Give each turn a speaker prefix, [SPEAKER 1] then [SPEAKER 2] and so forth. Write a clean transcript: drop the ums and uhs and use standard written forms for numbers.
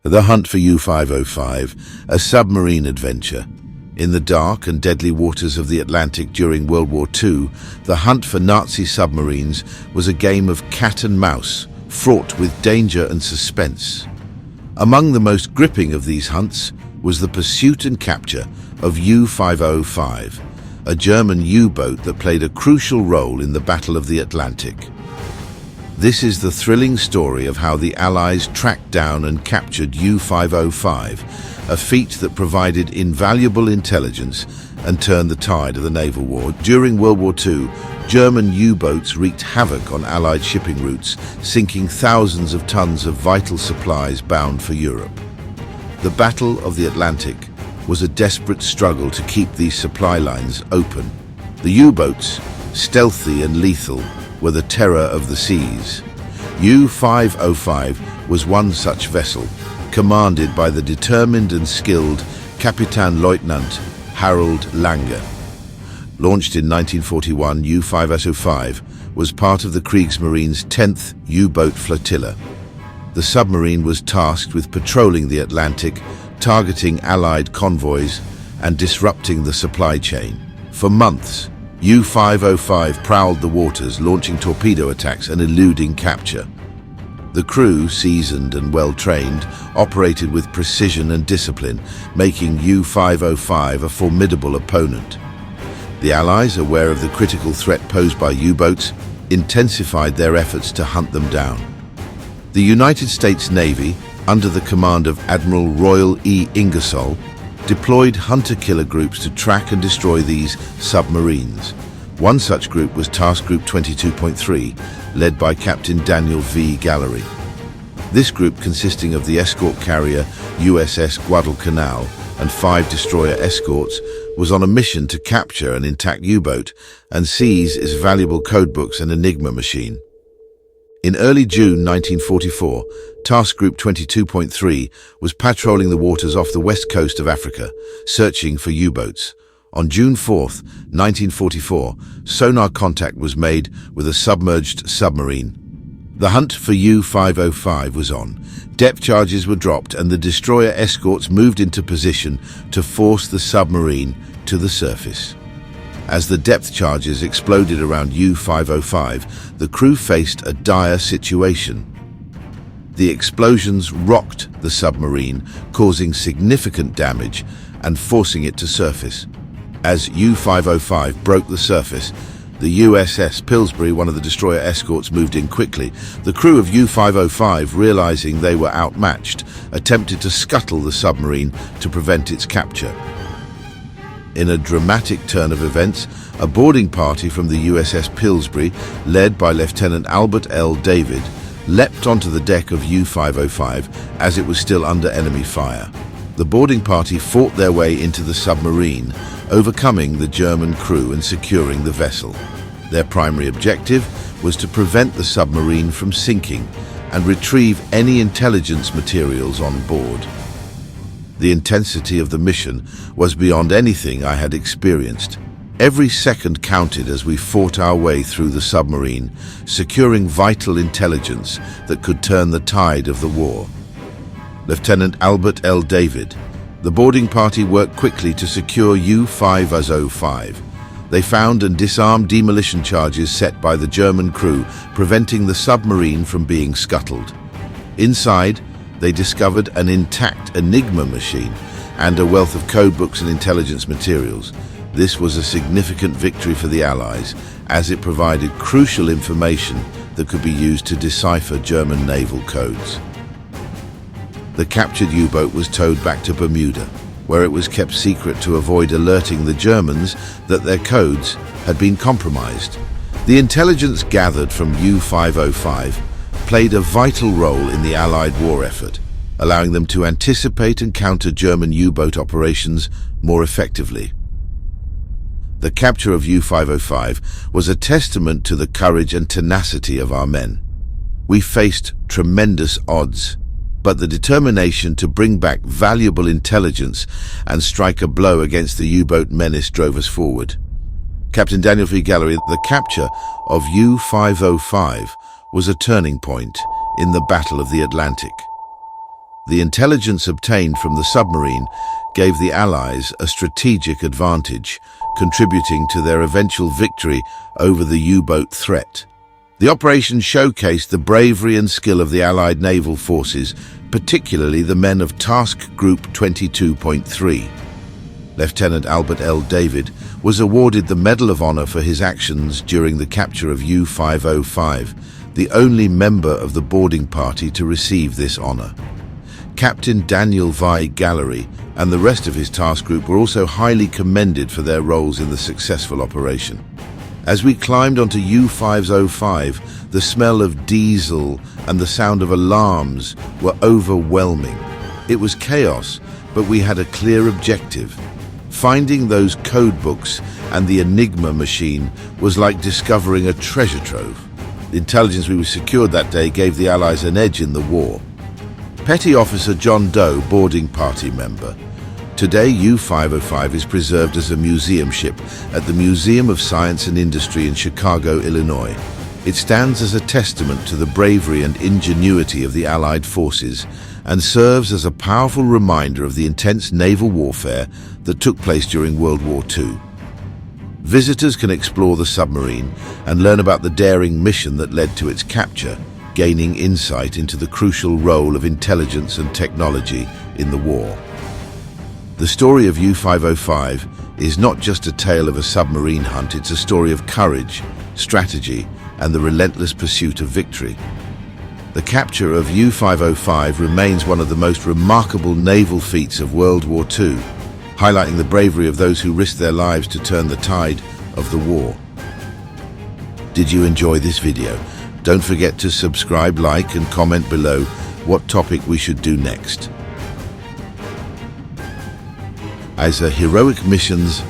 [SPEAKER 1] The Hunt for U-505, a submarine adventure. In the dark and deadly waters of the Atlantic during World War II, the hunt for Nazi submarines was a game of cat and mouse, fraught with danger and suspense. Among the most gripping of these hunts was the pursuit and capture of U-505, a German U-boat that played a crucial role in the Battle of the Atlantic. This is the thrilling story of how the Allies tracked down and captured U-505, a feat that provided invaluable intelligence and turned the tide of the naval war. During World War II, German U-boats wreaked havoc on Allied shipping routes, sinking thousands of tons of vital supplies bound for Europe. The Battle of the Atlantic was a desperate struggle to keep these supply lines open. The U-boats, stealthy and lethal, were the terror of the seas. U-505 was one such vessel, commanded by the determined and skilled Kapitänleutnant Harald Lange. Launched in 1941, U-505 was part of the Kriegsmarine's 10th U-boat flotilla. The submarine was tasked with patrolling the Atlantic, targeting Allied convoys and disrupting the supply chain. For months, U-505 prowled the waters, launching torpedo attacks and eluding capture. The crew, seasoned and well-trained, operated with precision and discipline, making U-505 a formidable opponent. The Allies, aware of the critical threat posed by U-boats, intensified their efforts to hunt them down. The United States Navy, under the command of Admiral Royal E. Ingersoll, deployed hunter-killer groups to track and destroy these submarines. One such group was Task Group 22.3, led by Captain Daniel V. Gallery. This group, consisting of the escort carrier USS Guadalcanal and 5 destroyer escorts, was on a mission to capture an intact U-boat and seize its valuable codebooks and Enigma machine. In early June 1944, Task Group 22.3 was patrolling the waters off the west coast of Africa, searching for U-boats. On June 4, 1944, sonar contact was made with a submerged submarine. The hunt for U-505 was on. Depth charges were dropped and the destroyer escorts moved into position to force the submarine to the surface. As the depth charges exploded around U-505, the crew faced a dire situation. The explosions rocked the submarine, causing significant damage and forcing it to surface. As U-505 broke the surface, the USS Pillsbury, one of the destroyer escorts, moved in quickly. The crew of U-505, realizing they were outmatched, attempted to scuttle the submarine to prevent its capture. In a dramatic turn of events, a boarding party from the USS Pillsbury, led by Lieutenant Albert L. David, leapt onto the deck of U-505 as it was still under enemy fire. The boarding party fought their way into the submarine, overcoming the German crew and securing the vessel. Their primary objective was to prevent the submarine from sinking and retrieve any intelligence materials on board. The intensity of the mission was beyond anything I had experienced. Every second counted as we fought our way through the submarine, securing vital intelligence that could turn the tide of the war. Lieutenant Albert L. David, the boarding party worked quickly to secure U-505. They found and disarmed demolition charges set by the German crew, preventing the submarine from being scuttled. Inside, they discovered an intact Enigma machine and a wealth of codebooks and intelligence materials. This was a significant victory for the Allies, as it provided crucial information that could be used to decipher German naval codes. The captured U-boat was towed back to Bermuda, where it was kept secret to avoid alerting the Germans that their codes had been compromised. The intelligence gathered from U-505 played a vital role in the Allied war effort, allowing them to anticipate and counter German U-boat operations more effectively. The capture of U-505 was a testament to the courage and tenacity of our men. We faced tremendous odds, but the determination to bring back valuable intelligence and strike a blow against the U-boat menace drove us forward. Captain Daniel V. Gallery, the capture of U-505 was a turning point in the Battle of the Atlantic. The intelligence obtained from the submarine gave the Allies a strategic advantage, contributing to their eventual victory over the U-boat threat. The operation showcased the bravery and skill of the Allied naval forces, particularly the men of Task Group 22.3. Lieutenant Albert L. David was awarded the Medal of Honor for his actions during the capture of U-505, the only member of the boarding party to receive this honor. Captain Daniel V. Gallery and the rest of his task group were also highly commended for their roles in the successful operation. As we climbed onto U-505, the smell of diesel and the sound of alarms were overwhelming. It was chaos, but we had a clear objective. Finding those codebooks and the Enigma machine was like discovering a treasure trove. The intelligence we secured that day gave the Allies an edge in the war. Petty Officer John Doe, boarding party member. Today, U-505 is preserved as a museum ship at the Museum of Science and Industry in Chicago, Illinois. It stands as a testament to the bravery and ingenuity of the Allied forces and serves as a powerful reminder of the intense naval warfare that took place during World War II. Visitors can explore the submarine and learn about the daring mission that led to its capture, gaining insight into the crucial role of intelligence and technology in the war. The story of U-505 is not just a tale of a submarine hunt, it's a story of courage, strategy, and the relentless pursuit of victory. The capture of U-505 remains one of the most remarkable naval feats of World War II, highlighting the bravery of those who risked their lives to turn the tide of the war. Did you enjoy this video? Don't forget to subscribe, like, and comment below what topic we should do next. As heroic missions